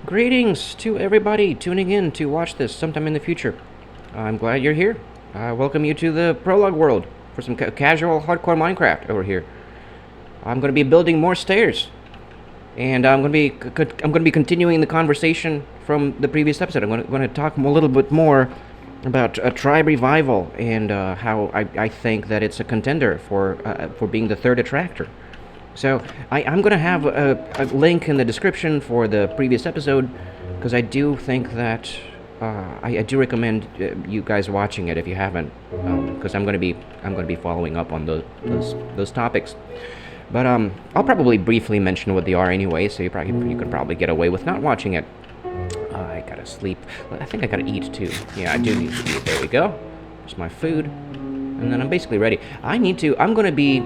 Greetings to everybody tuning in to watch this sometime in the future. I'm glad you're here. I welcome you to the Prologue world for some casual hardcore Minecraft over here. I'm going to be building more stairs, and I'm going to be continuing the conversation from the previous episode. I'm going to talk a little bit more about a tribe revival and how I think that it's a contender for being the third attractor. So I'm going to have a link in the description for the previous episode, because I do think that I do recommend you guys watching it if you haven't, because I'm going to be following up on those topics. But I'll probably briefly mention what they are anyway, so you could probably get away with not watching it. I gotta sleep. I think I gotta eat too. Yeah, I do need to eat. There we go. There's my food, and then I'm basically ready. I'm gonna be.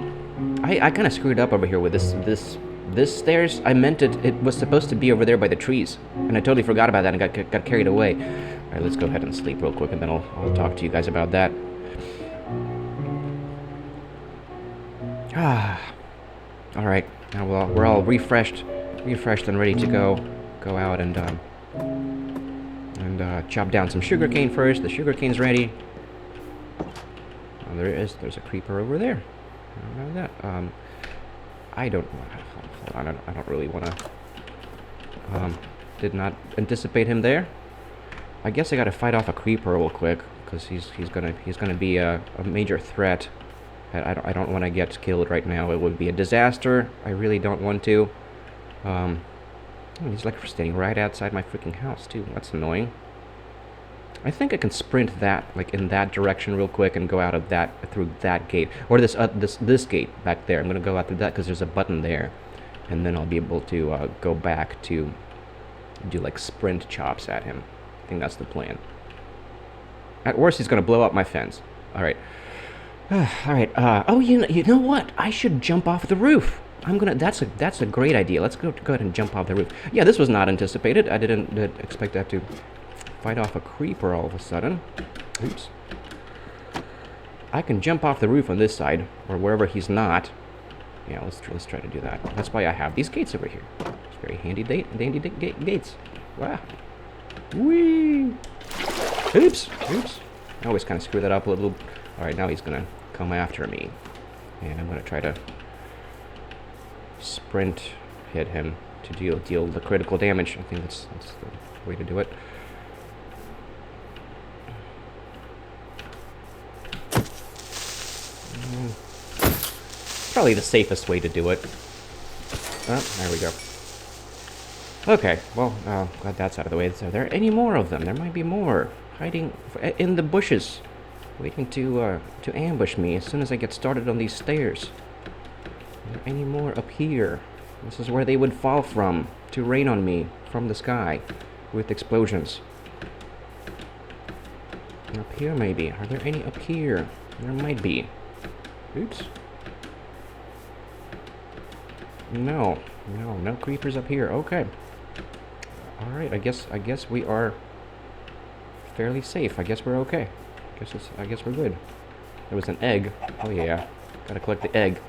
I kind of screwed up over here with this stairs. I meant it was supposed to be over there by the trees, and I totally forgot about that and got carried away. All right, let's go ahead and sleep real quick, and then I'll talk to you guys about that. All right. Now we're all refreshed and ready to go out and chop down some sugarcane first. The sugarcane's ready. Oh, there's a creeper over there. I don't know that. I don't really want to. Did not anticipate him there. I guess I got to fight off a creeper real quick, because he's gonna be a major threat. I don't want to get killed right now. It would be a disaster. I really don't want to. He's like standing right outside my freaking house too. That's annoying. I think I can sprint that, like in that direction real quick, and go out of that through that gate, or this gate back there. I'm gonna go out through that because there's a button there, and then I'll be able to go back to do like sprint chops at him. I think that's the plan. At worst, he's gonna blow up my fence. All right. All right. Oh, you know what? I should jump off the roof. That's a great idea. Let's go ahead and jump off the roof. Yeah, this was not anticipated. I didn't expect that to fight off a creeper all of a sudden. Oops. I can jump off the roof on this side, or wherever he's not. Yeah, let's try to do that. That's why I have these gates over here. It's very handy gates. Wow. Whee! Oops. I always kind of screw that up a little. All right, now he's gonna come after me, and I'm gonna try to sprint hit him to deal the critical damage. I think that's the way to do it. Probably the safest way to do it. Oh, there we go. Okay, well, glad that's out of the way. Are there any more of them? There might be more hiding in the bushes, waiting to ambush me as soon as I get started on these stairs. Are there any more up here? This is where they would fall from to rain on me from the sky with explosions. And up here, maybe. Are there any up here? There might be. Oops. No creepers up here. Okay. All right. I guess we are fairly safe. I guess we're okay. I guess we're good. There was an egg. Oh yeah. Gotta collect the egg.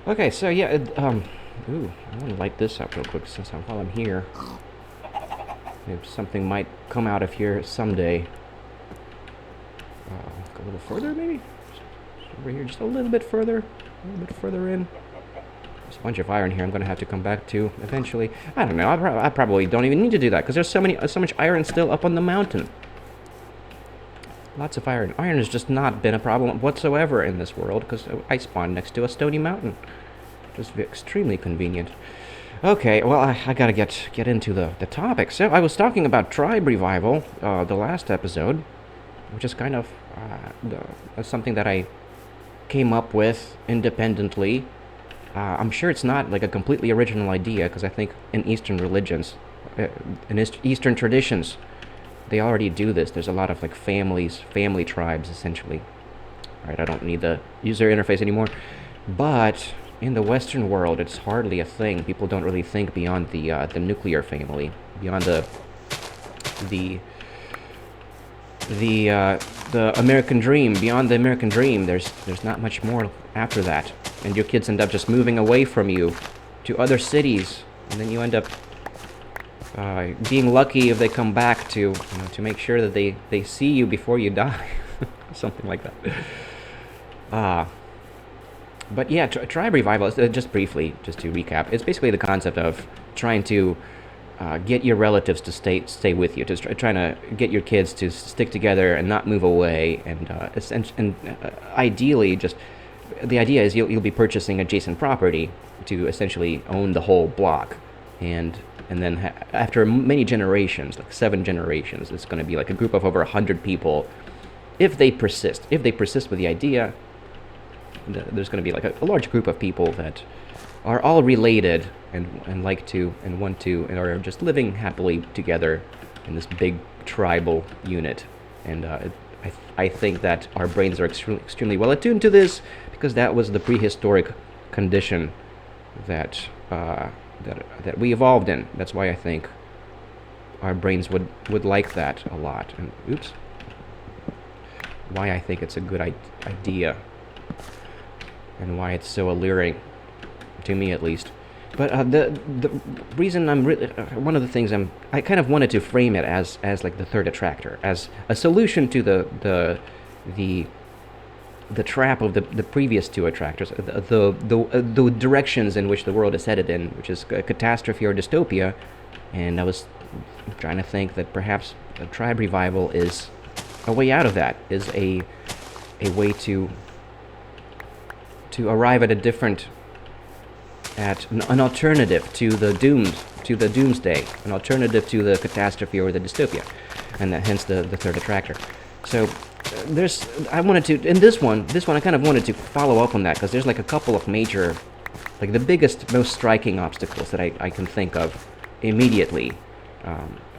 Okay. So yeah. Ooh. I want to light this up real quick while I'm here. Maybe something might come out of here someday. Go a little further, maybe. Just over here, just a little bit further in. There's a bunch of iron here I'm going to have to come back to eventually. I don't know, I probably don't even need to do that, because there's so much iron still up on the mountain. Lots of iron. Iron has just not been a problem whatsoever in this world, because I spawned next to a stony mountain. Just extremely convenient. Okay, well, I gotta get into the topic. So, I was talking about tribe revival, the last episode, which is kind of something that I came up with independently. I'm sure it's not like a completely original idea, because I think in Eastern religions, in Eastern traditions, they already do this. There's a lot of like family tribes, essentially. Alright, I don't need the user interface anymore. But in the Western world, it's hardly a thing. People don't really think beyond the nuclear family, beyond the American dream. Beyond the American dream, there's not much more after that, and your kids end up just moving away from you to other cities, and then you end up being lucky if they come back to to make sure that they see you before you die, something like that. But yeah, tribe revival, just briefly, just to recap, it's basically the concept of trying to get your relatives to stay with you, trying to get your kids to stick together and not move away, and ideally, just the idea is you'll be purchasing adjacent property to essentially own the whole block, and then after many generations, like 7 generations, it's going to be like a group of over 100 people. If they persist with the idea, there's going to be like a large group of people that are all related and like to and want to and are just living happily together in this big tribal unit. And I think that our brains are extremely well attuned to this, because that was the prehistoric condition that that we evolved in. That's why I think our brains would like that a lot. And oops, why I think it's a good idea, and why it's so alluring, to me at least. But the reason I'm really one of the things I kind of wanted to frame it as like the Third Attractor, as a solution to the trap of the previous 2 attractors, the directions in which the world is headed in, which is catastrophe or dystopia. And I was trying to think that perhaps a tribe revival is a way out of that, is a way to arrive at a different, an alternative to the doomsday, an alternative to the catastrophe or the dystopia, and hence the Third Attractor. So I wanted to, in this one I kind of wanted to follow up on that, because there's like a couple of major, like the biggest, most striking obstacles that I can think of immediately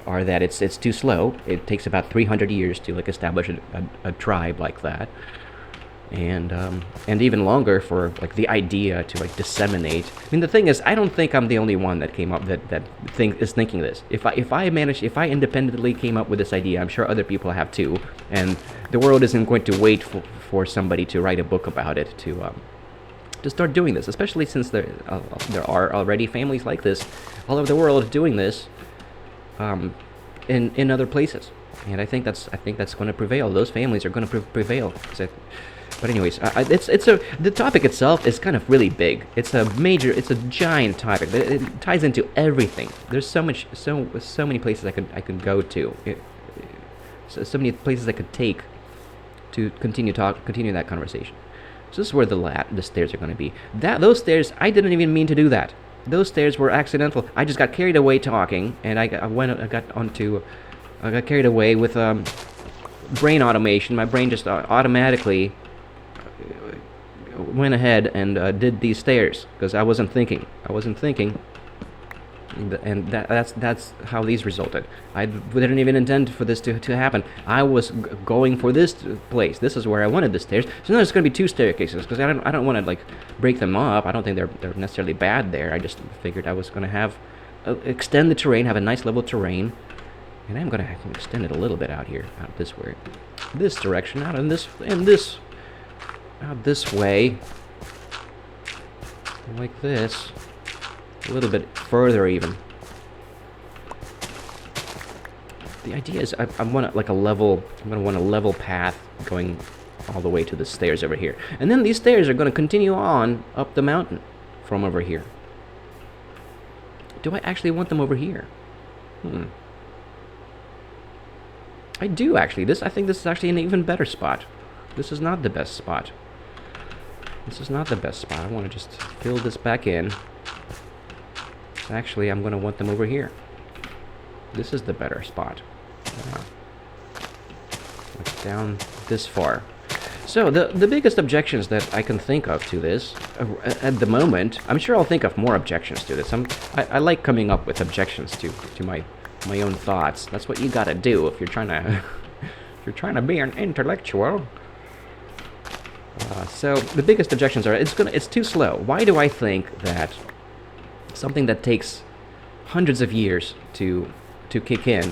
are that it's too slow. It takes about 300 years to like establish a tribe like that. And even longer for like the idea to like disseminate. I mean, the thing is, I don't think I'm the only one that came up is thinking this. If I independently came up with this idea, I'm sure other people have too. And the world isn't going to wait for somebody to write a book about it to start doing this. Especially since there are already families like this all over the world doing this in other places. And I think that's going to prevail. Those families are going to prevail. But anyways, the topic itself is kind of really big. It's a giant topic. It ties into everything. There's so many places I could go to. So many places I could take to continue that conversation. So this is where the stairs are going to be. Those stairs, I didn't even mean to do that. Those stairs were accidental. I just got carried away talking, and I got carried away with brain automation. My brain just automatically went ahead and did these stairs, because I wasn't thinking, and that's how these resulted. I didn't even intend for this to happen. I was going for this place. This is where I wanted the stairs. So now there's going to be 2 staircases, because I don't want to like break them up. I don't think they're necessarily bad there. I just figured I was going to have extend the terrain, have a nice level terrain, and I'm going to extend it a little bit out here, out this way, this direction, out in this out this way, like this, a little bit further even. The idea is I want like I'm gonna want a level path going all the way to the stairs over here, and then these stairs are gonna continue on up the mountain from over here. Do I actually want them over here? I do actually. I think this is actually an even better spot. This is not the best spot. I want to just fill this back in. Actually, I'm going to want them over here. This is the better spot. Like down this far. So the biggest objections that I can think of to this at the moment, I'm sure I'll think of more objections to this. I like coming up with objections to my own thoughts. That's what you got to do if you're trying to be an intellectual. So the biggest objections are it's too slow. Why do I think that something that takes hundreds of years to kick in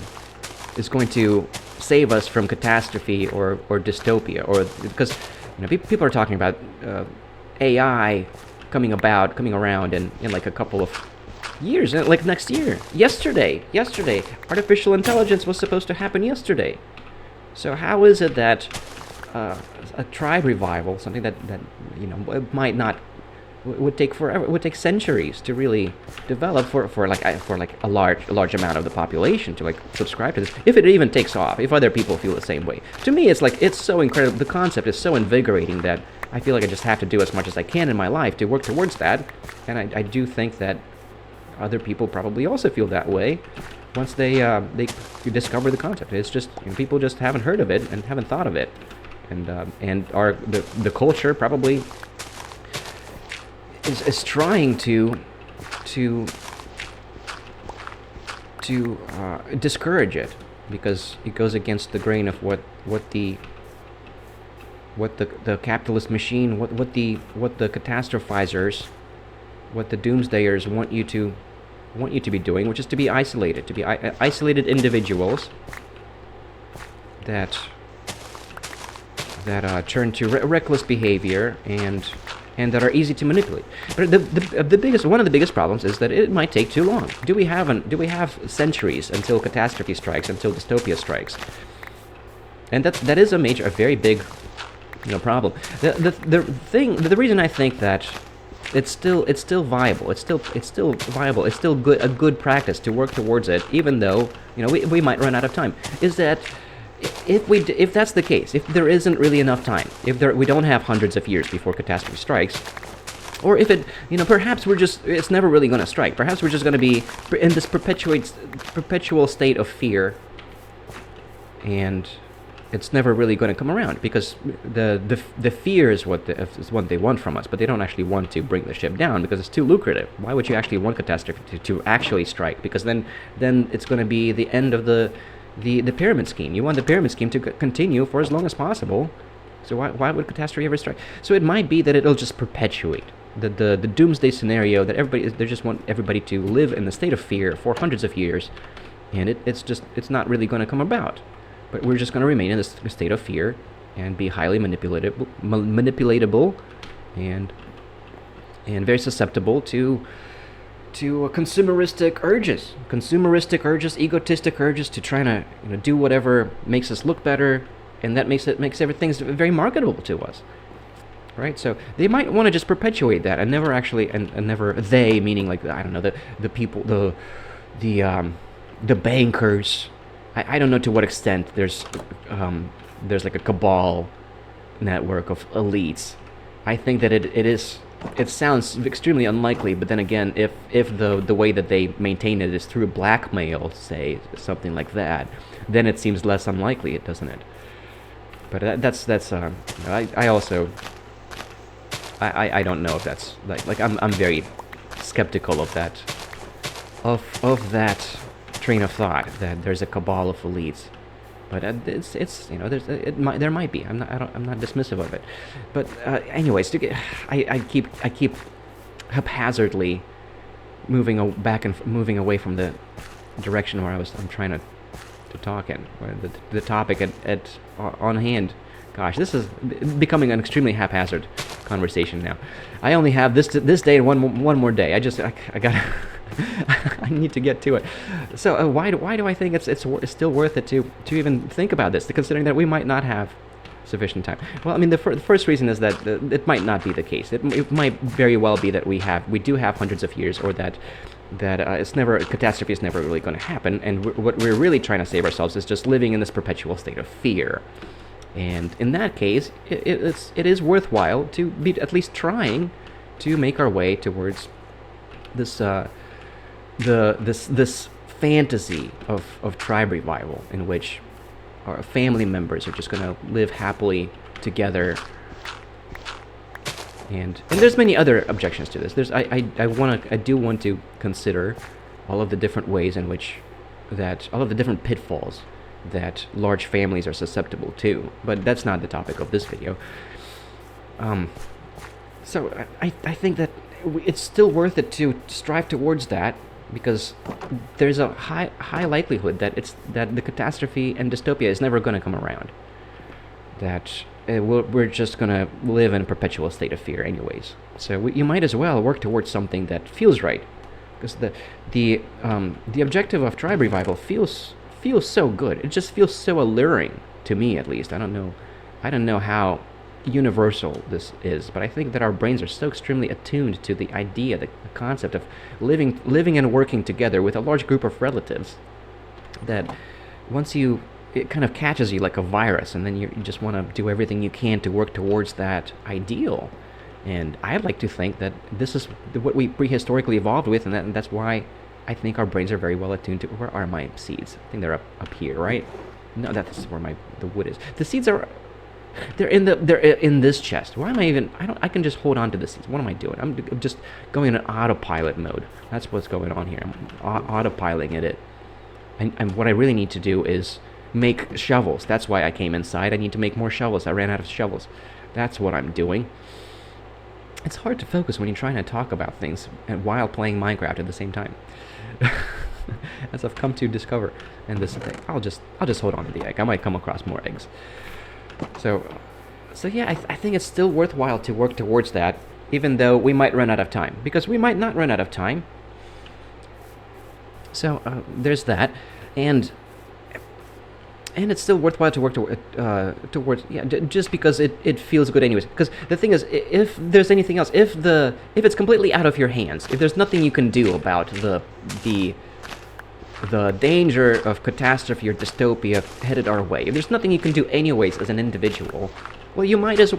is going to save us from catastrophe or dystopia? Or because people are talking about AI coming around in like a couple of Years, like next year. Yesterday. Artificial intelligence was supposed to happen yesterday. So how is it that a tribe revival, something that you know might not would take forever, would take centuries to really develop for like a large amount of the population to like subscribe to this, if it even takes off, if other people feel the same way. To me, it's like, it's so incredible. The concept is so invigorating that I feel like I just have to do as much as I can in my life to work towards that. And I do think that other people probably also feel that way once they discover the concept. It's just, you know, people just haven't heard of it and haven't thought of it, and the culture probably is trying to discourage it, because it goes against the grain of what the capitalist machine, what the catastrophizers, what the doomsdayers want you to be doing, which is to be isolated, isolated individuals that turn to reckless behavior and that are easy to manipulate. But one of the biggest problems is that it might take too long. Do we have centuries until catastrophe strikes, until dystopia strikes? And that is a very big, you know, problem. The reason I think that it's still viable. It's still viable. It's still a good practice to work towards it, even though, you know, we might run out of time. Is that if that's the case, if there isn't really enough time, if we don't have hundreds of years before catastrophe strikes, or if it, you know, perhaps it's never really going to strike. Perhaps we're just going to be in this perpetual state of fear, and it's never really going to come around, because the fear is what they want from us, but they don't actually want to bring the ship down because it's too lucrative. Why would you actually want catastrophe to actually strike? Because then it's going to be the end of the pyramid scheme. You want the pyramid scheme to continue for as long as possible. So why would catastrophe ever strike? So it might be that it'll just perpetuate the doomsday scenario, that they just want everybody to live in the state of fear for hundreds of years, and it's not really going to come about. But we're just going to remain in this state of fear and be highly manipulatable and very susceptible to consumeristic urges, egotistic urges to try to, you know, do whatever makes us look better, and that makes everything very marketable to us, right? So they might want to just perpetuate that and never actually, and never, they meaning like, I don't know, the people, the bankers. I don't know to what extent there's like a cabal network of elites. I think that it sounds extremely unlikely, but then again, if the way that they maintain it is through blackmail, say, something like that, then it seems less unlikely, doesn't it? But that's I also don't know if that's like I'm very skeptical of that train of thought, that there's a cabal of elites. But it's you know, there might be. I'm not dismissive of it. But anyways, I keep haphazardly moving away from the direction where I'm trying to talk in. The topic on hand. Gosh, this is becoming an extremely haphazard conversation now. I only have this day and one more day. I gotta. I need to get to it. So why do I think it's still worth it to even think about this, considering that we might not have sufficient time? Well, I mean, the first reason is that it might not be the case. It might very well be that we do have hundreds of years, or that catastrophe is never really going to happen, and what we're really trying to save ourselves is just living in this perpetual state of fear. And in that case, it is worthwhile to be at least trying to make our way towards this this fantasy of tribe revival, in which our family members are just going to live happily together. And there's many other objections to this. I do want to consider all of the different ways in which all of the different pitfalls that large families are susceptible to, but that's not the topic of this video. So I think that it's still worth it to strive towards that, because there's a high likelihood that the catastrophe and dystopia is never going to come around. That we're just going to live in a perpetual state of fear anyways. So you might as well work towards something that feels right, because the objective of tribe revival feels so good. It just feels so alluring to me, at least. I don't know how universal this is, but I think that our brains are so extremely attuned to the idea, the concept of living and working together with a large group of relatives, that it kind of catches you like a virus, and then you just want to do everything you can to work towards that ideal. And I'd like to think that this is what we prehistorically evolved with, and that's why I think our brains are very well attuned to. Where are my seeds? I think they're up here, right? No, that's where the wood is. The seeds they're in this chest. Why am I even? I can just hold on to the seeds. What am I doing? I'm just going in autopilot mode. That's what's going on here. I'm autopiloting it. And what I really need to do is make shovels. That's why I came inside. I need to make more shovels. I ran out of shovels. That's what I'm doing. It's hard to focus when you're trying to talk about things and while playing Minecraft at the same time. As I've come to discover. And this thing, I'll just hold on to the egg. I might come across more eggs. So yeah, I think it's still worthwhile to work towards that, even though we might run out of time, because we might not run out of time. So there's that, and it's still worthwhile to work towards, yeah, just because it feels good anyways. Because the thing is, if there's anything else, if it's completely out of your hands, if there's nothing you can do about the danger of catastrophe or dystopia headed our way, if there's nothing you can do anyways as an individual, well, you might as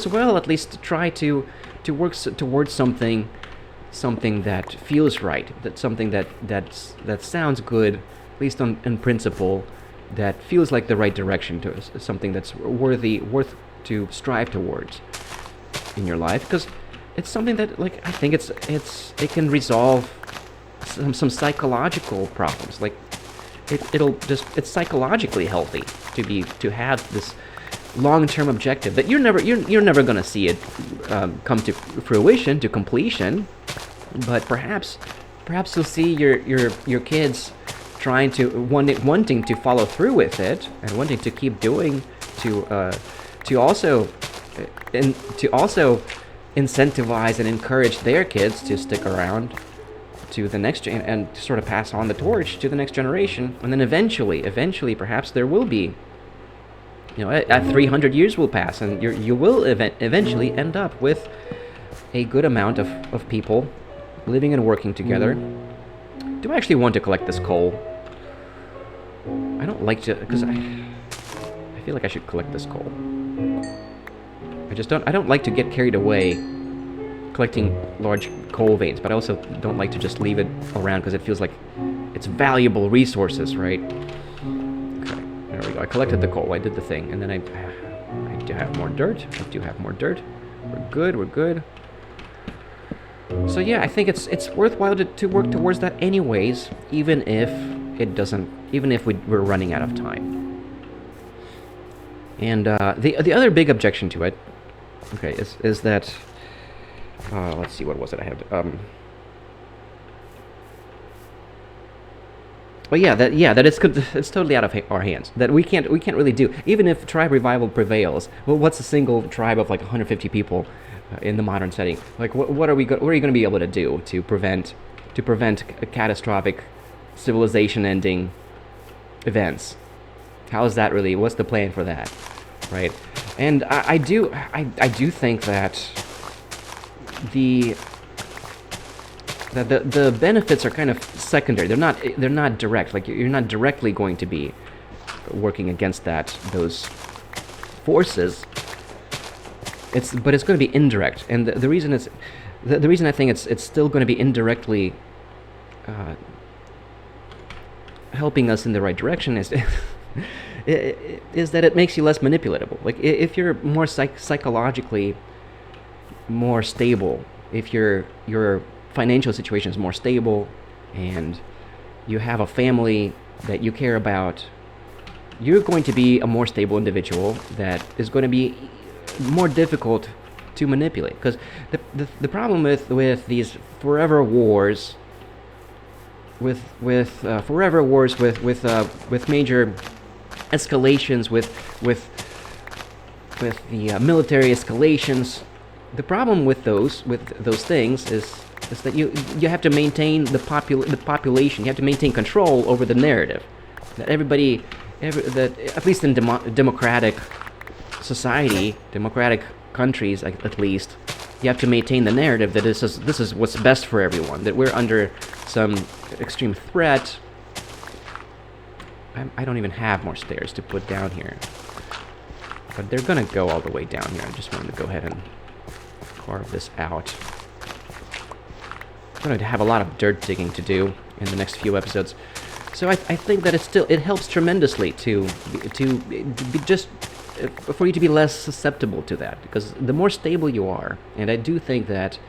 well at least try to work towards something that feels right, that sounds good, at least in principle, that feels like the right direction, to something that's worth to strive towards in your life, because it's something that, like, I think it can resolve some psychological problems. Like, it's psychologically healthy to have this long-term objective that you're never going to see it come to fruition, to completion, but perhaps you'll see your kids trying to wanting to follow through with it, and wanting to keep doing, to also incentivize and encourage their kids to stick around to the next and to sort of pass on the torch to the next generation. And then eventually perhaps there will be, at 300 years will pass, and you will eventually end up with a good amount of people living and working together. Do I actually want to collect this coal? I don't like to, because I feel like I should collect this coal. I don't like to get carried away collecting large coal veins, but I also don't like to just leave it around, because it feels like it's valuable resources, right? Okay, there we go. I collected the coal. I did the thing, and then I do have more dirt. We're good. So yeah, I think it's worthwhile to work towards that anyways, even if we're running out of time. And the other big objection to it, okay, is that, let's see, what was it I had? Well, that it's totally out of our hands. That we can't really do, even if tribe revival prevails. Well, what's a single tribe of like 150 people in the modern setting? Like, what are you going to be able to do to prevent a catastrophic civilization-ending events? How is that really? What's the plan for that, right? And I do think that the benefits are kind of secondary. They're not direct. Like, you're not directly going to be working against those forces. But it's going to be indirect, and the reason I think it's still going to be indirectly helping us in the right direction is is that it makes you less manipulatable. Like, if you're more psychologically more stable, if your financial situation is more stable, and you have a family that you care about, you're going to be a more stable individual that is going to be more difficult to manipulate. Because the problem with these forever wars, with major escalations, with the military escalations, the problem with those things is is that you have to maintain the population. You have to maintain control over the narrative. That that at least in democratic society, democratic countries at least, you have to maintain the narrative that this is what's best for everyone. That we're under some extreme threat. I don't even have more stairs to put down here, but they're gonna go all the way down here. I just wanted to go ahead and carve this out. I'm going to have a lot of dirt digging to do in the next few episodes, so I think that it helps tremendously to be just for you to be less susceptible to that, because the more stable you are, and I do think that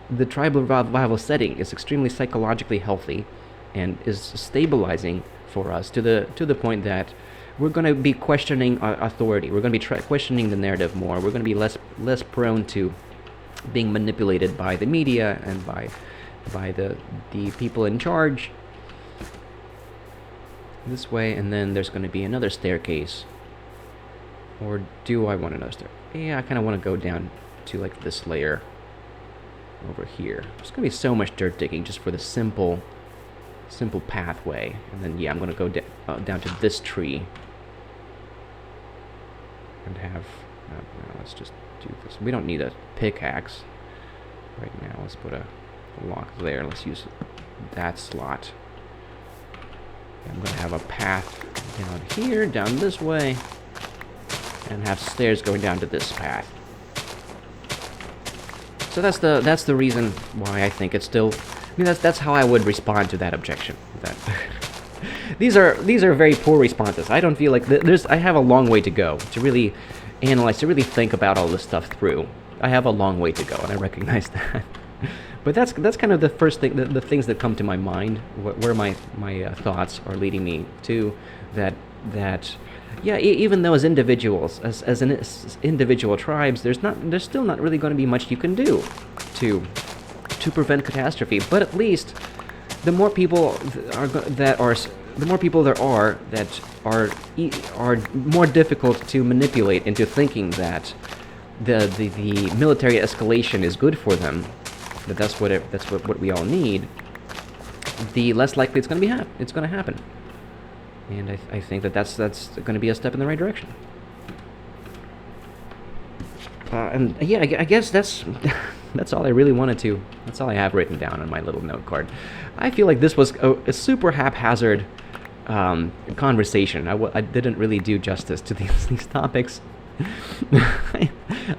the tribal revival setting is extremely psychologically healthy and is stabilizing for us to the point that we're going to be questioning authority. We're going to be questioning the narrative more. We're going to be less prone to being manipulated by the media and by the people in charge. This way, and then there's going to be another staircase. Or do I want another stair? Yeah, I kind of want to go down to like this layer over here. There's going to be so much dirt digging just for the simple pathway. And then, yeah, I'm going to go down to this tree and have... no, let's just do this. We don't need a pickaxe right now. Let's put a lock there. Let's use that slot. I'm going to have a path down here, down this way, and have stairs going down to this path. So that's the reason why I think it's still... I mean, that's how I would respond to that objection. That these are very poor responses. I don't feel like I have a long way to go to really analyze, to really think about all this stuff through. I have a long way to go, and I recognize that. But that's kind of the first thing, the things that come to my mind, where my thoughts are leading me to. That yeah, even though as individuals, as individual tribes, there's still not really going to be much you can do to prevent catastrophe. But at least the more people there are that are more difficult to manipulate into thinking that the military escalation is good for them, that's what we all need, the less likely it's going to happen. And I think that's going to be a step in the right direction. And yeah, I guess that's all I really wanted to. That's all I have written down on my little note card. I feel like this was a super haphazard conversation. I didn't really do justice to these topics. I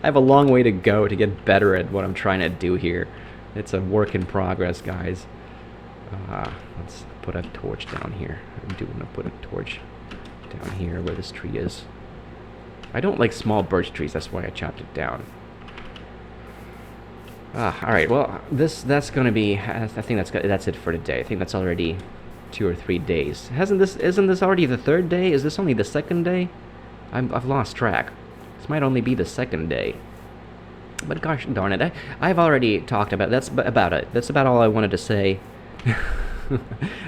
have a long way to go to get better at what I'm trying to do here. It's a work in progress, guys. Let's put a torch down here. I do want to put a torch down here where this tree is. I don't like small birch trees, that's why I chopped it down. Alright, well, that's going to be... I think that's it for today. I think that's already 2 or 3 days. Isn't this already the 3rd day? Is this only the 2nd day? I've lost track. This might only be the 2nd day. But gosh darn it, I've already talked about... That's about it. That's about all I wanted to say.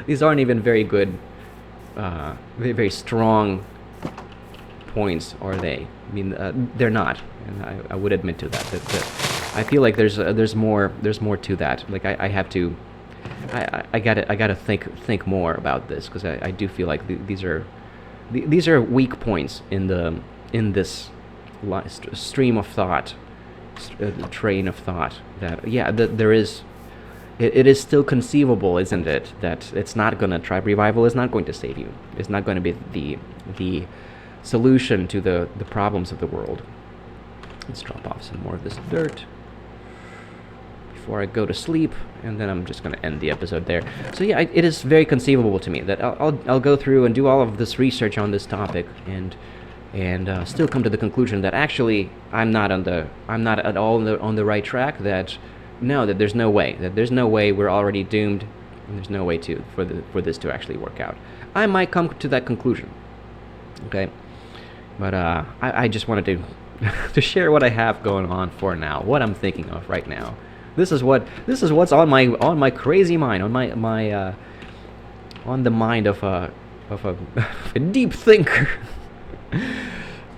These aren't even very good, very, very strong points, are they? I mean, they're not, and I would admit to that. I feel like there's more to that. Like I have to, I gotta think more about this, because I do feel like these are weak points in this stream of thought, train of thought. That yeah, there is. It is still conceivable, isn't it, that it's not gonna... Tribe revival is not going to save you. It's not going to be the solution to the problems of the world. Let's drop off some more of this dirt before I go to sleep, and then I'm just gonna end the episode there. So yeah, it is very conceivable to me that I'll go through and do all of this research on this topic and still come to the conclusion that actually I'm not at all on the right track. That there's no way we're already doomed, and there's no way for this to actually work out. I might come to that conclusion, okay? But I just wanted to share what I have going on for now, what I'm thinking of right now. This is what's on my crazy mind, on my on the mind of a deep thinker.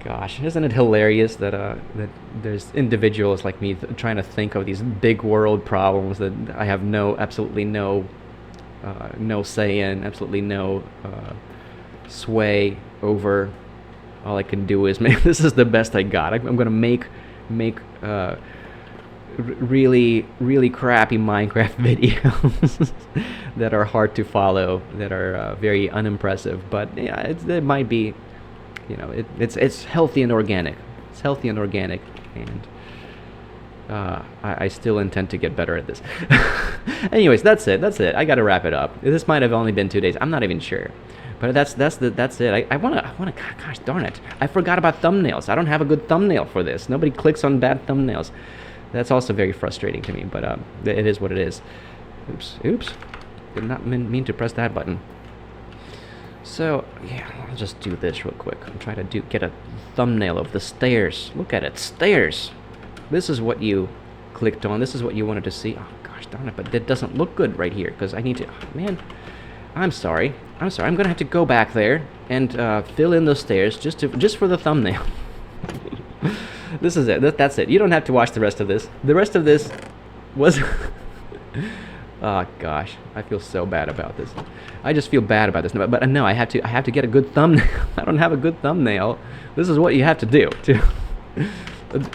Gosh, isn't it hilarious that that there's individuals like me trying to think of these big world problems that I have absolutely no say in, absolutely no sway over. All I can do is make. This is the best I got. I'm gonna make really crappy Minecraft videos that are hard to follow, that are very unimpressive. But yeah, it might be, it's healthy and organic. It's healthy and organic, and I still intend to get better at this. Anyways, that's it. I gotta wrap it up. This might have only been 2 days. I'm not even sure. But that's it. I wanna. Gosh darn it! I forgot about thumbnails. I don't have a good thumbnail for this. Nobody clicks on bad thumbnails. That's also very frustrating to me. But it is what it is. Oops. Did not mean to press that button. So yeah, I'll just do this real quick. I'm trying to get a thumbnail of the stairs. Look at it, stairs. This is what you clicked on. This is what you wanted to see. Oh gosh darn it! But that doesn't look good right here because I need to. Oh, man. I'm sorry. I'm gonna have to go back there and fill in those stairs just for the thumbnail. This is it. That's it. You don't have to watch the rest of this. The rest of this was. Oh gosh, I feel so bad about this. I just feel bad about this. But no, I have to get a good thumbnail. I don't have a good thumbnail. This is what you have to do to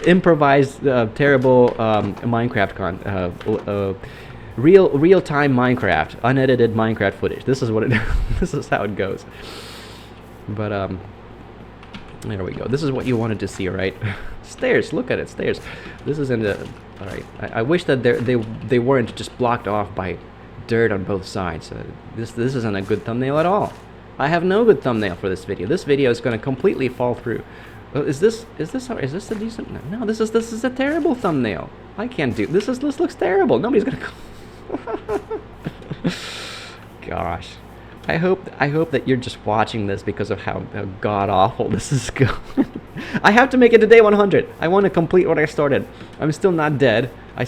improvise terrible Minecraft real-time Minecraft, unedited Minecraft footage. This is what it. This is how it goes. But there we go. This is what you wanted to see, right? Stairs. Look at it, stairs. This is in the. All right. I wish that they weren't just blocked off by dirt on both sides. This isn't a good thumbnail at all. I have no good thumbnail for this video. This video is going to completely fall through. Is this a decent? No. This is a terrible thumbnail. I can't do this. This looks terrible. Nobody's gonna. Gosh, I hope that you're just watching this because of how god awful this is going. I have to make it to day 100. I want to complete what I started. I'm still not dead. I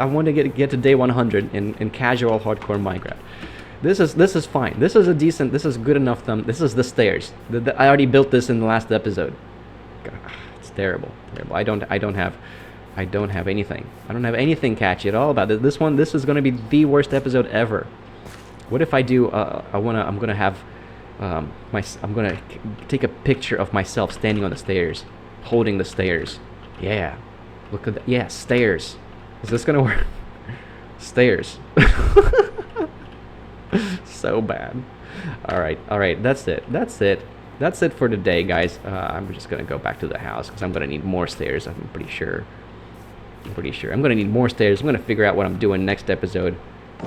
want to get to day 100 in casual hardcore Minecraft. This is fine. This is a decent. This is good enough. This is the stairs. I already built this in the last episode. God, it's terrible. I don't have anything. I don't have anything catchy at all about it. This is going to be the worst episode ever. What if I do? I'm gonna take a picture of myself standing on the stairs, holding the stairs. Yeah, look at that. Yeah, stairs. Is this gonna work? Stairs. So bad. All right. That's it for today, guys. I'm just gonna go back to the house because I'm gonna need more stairs. I'm pretty sure. I'm gonna need more stairs. I'm gonna figure out what I'm doing next episode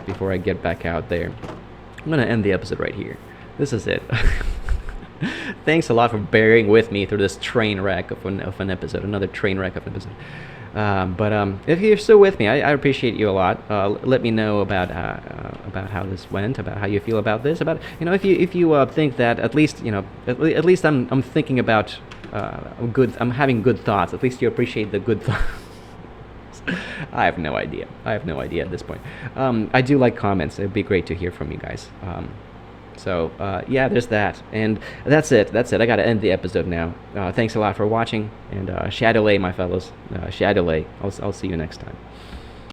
before I get back out there. I'm gonna end the episode right here. This is it. Thanks a lot for bearing with me through this train wreck of an episode, another train wreck of an episode. But if you're still with me, I appreciate you a lot. Let me know about how this went, about how you feel about this, about if you think that at least at least I'm thinking about I'm having good thoughts. At least you appreciate the good thoughts. I have no idea at this point. I do like comments. It'd be great to hear from you guys. So yeah, there's that, and that's it. I gotta end the episode now. Thanks a lot for watching, and Shadowlay, my fellows. Shadowlay. I'll see you next time.